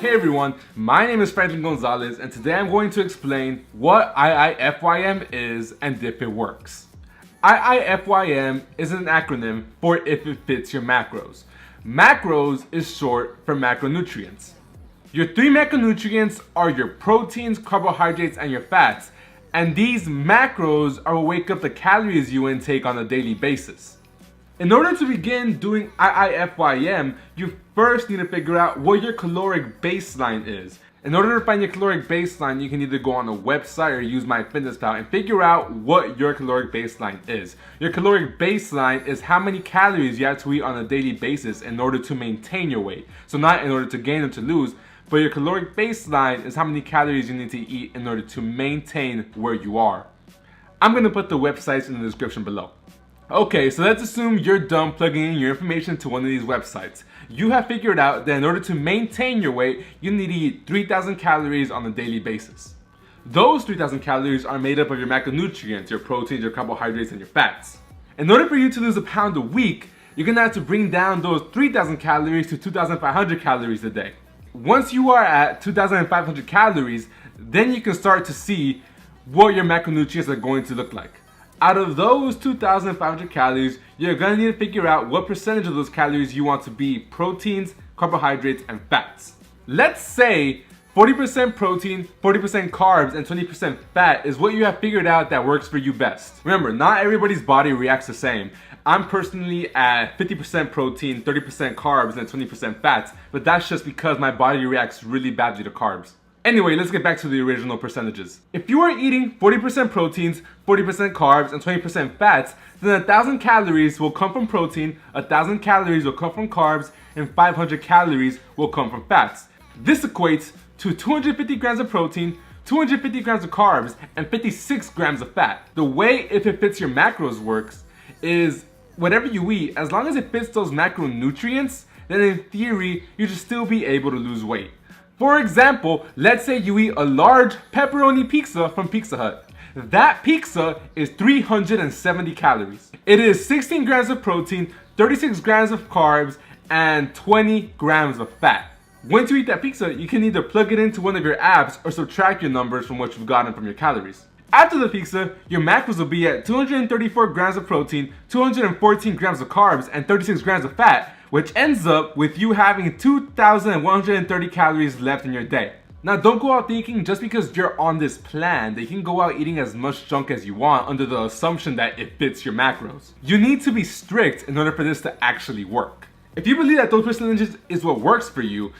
Hey everyone, my name is Franklin Gonzalez and today I'm going to explain what Iifym is and if it works. Iifym is an acronym for if it fits your macros. Macros is short for macronutrients. Your three macronutrients are your proteins, carbohydrates, and your fats, and these macros are what wake up the calories you intake on a daily basis. In order to begin doing Iifym, you first need to figure out what your caloric baseline is. In order to find your caloric baseline, you can either go on a website or use MyFitnessPal and figure out what your caloric baseline is. Your caloric baseline is how many calories you have to eat on a daily basis in order to maintain your weight. So not in order to gain or to lose, but your caloric baseline is how many calories you need to eat in order to maintain where you are. I'm going to put the websites in the description below. Okay, so let's assume you're done plugging in your information to one of these websites. You have figured out that in order to maintain your weight, you need to eat 3,000 calories on a daily basis. Those 3,000 calories are made up of your macronutrients, your proteins, your carbohydrates, and your fats. In order for you to lose a pound a week, you're going to have to bring down those 3,000 calories to 2,500 calories a day. Once you are at 2,500 calories, then you can start to see what your macronutrients are going to look like. Out of those 2,500 calories, you're going to need to figure out what percentage of those calories you want to be proteins, carbohydrates, and fats. Let's say 40% protein, 40% carbs, and 20% fat is what you have figured out that works for you best. Remember, not everybody's body reacts the same. I'm personally at 50% protein, 30% carbs, and 20% fats, but that's just because my body reacts really badly to carbs. Anyway, let's get back to the original percentages. If you are eating 40% proteins, 40% carbs, and 20% fats, then 1,000 calories will come from protein, 1,000 calories will come from carbs, and 500 calories will come from fats. This equates to 250 grams of protein, 250 grams of carbs, and 56 grams of fat. The way if it fits your macros works is whatever you eat, as long as it fits those macronutrients, then in theory, you should still be able to lose weight. For example, let's say you eat a large pepperoni pizza from Pizza Hut. That pizza is 370 calories. It is 16 grams of protein, 36 grams of carbs, and 20 grams of fat. Once you eat that pizza, you can either plug it into one of your apps or subtract your numbers from what you've gotten from your calories. After the pizza, your macros will be at 234 grams of protein, 214 grams of carbs, and 36 grams of fat, which ends up with you having 2,130 calories left in your day. Now don't go out thinking just because you're on this plan that you can go out eating as much junk as you want under the assumption that it fits your macros. You need to be strict in order for this to actually work. If you believe that those percentages is what works for you,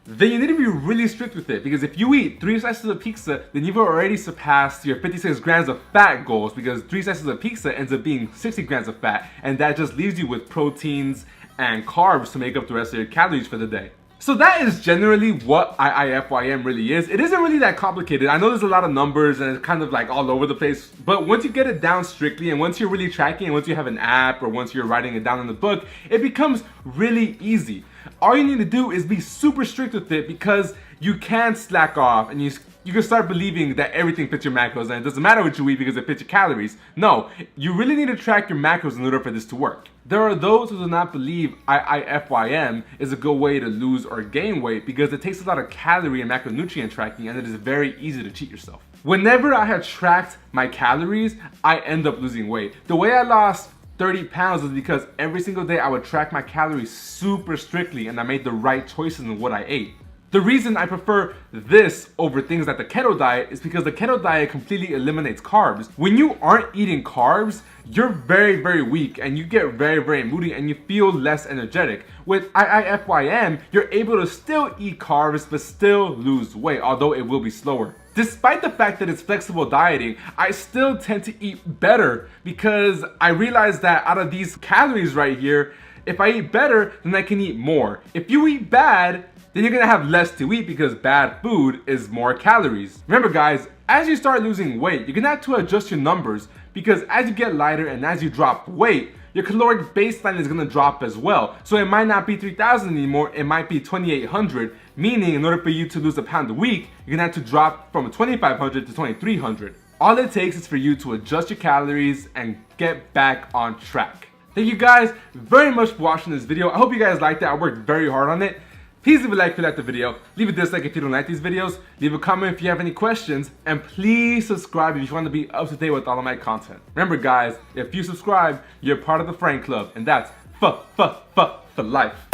then you need to be really strict with it, because if you eat 3 slices of pizza, then you've already surpassed your 56 grams of fat goals, because 3 slices of pizza ends up being 60 grams of fat, and that just leaves you with proteins and carbs to make up the rest of your calories for the day. So that is generally what Iifym really is. It isn't really that complicated. I know there's a lot of numbers and it's kind of like all over the place, but once you get it down strictly and once you're really tracking and once you have an app or once you're writing it down in the book, it becomes really easy. All you need to do is be super strict with it, because you can't slack off and you can start believing that everything fits your macros and it doesn't matter what you eat because it fits your calories. No, you really need to track your macros in order for this to work. There are those who do not believe Iifym is a good way to lose or gain weight because it takes a lot of calorie and macronutrient tracking and it is very easy to cheat yourself. Whenever I have tracked my calories, I end up losing weight. The way I lost 30 pounds is because every single day I would track my calories super strictly and I made the right choices in what I ate. The reason I prefer this over things like the keto diet is because the keto diet completely eliminates carbs. When you aren't eating carbs, you're very weak and you get very moody and you feel less energetic. With Iifym, you're able to still eat carbs but still lose weight, although it will be slower. Despite the fact that it's flexible dieting, I still tend to eat better because I realize that out of these calories right here, if I eat better, then I can eat more. If you eat bad, then you're gonna have less to eat because bad food is more calories. Remember guys, as you start losing weight, you're gonna have to adjust your numbers, because as you get lighter and as you drop weight, your caloric baseline is gonna drop as well. So it might not be 3,000 anymore, it might be 2,800, meaning in order for you to lose a pound a week, you're gonna have to drop from 2,500 to 2,300. All it takes is for you to adjust your calories and get back on track. Thank you guys very much for watching this video. I hope you guys liked it. I worked very hard on it. Please leave a like if you liked the video, leave a dislike if you don't like these videos, leave a comment if you have any questions, and please subscribe if you want to be up to date with all of my content. Remember guys, if you subscribe, you're part of the friend club, and that's for life.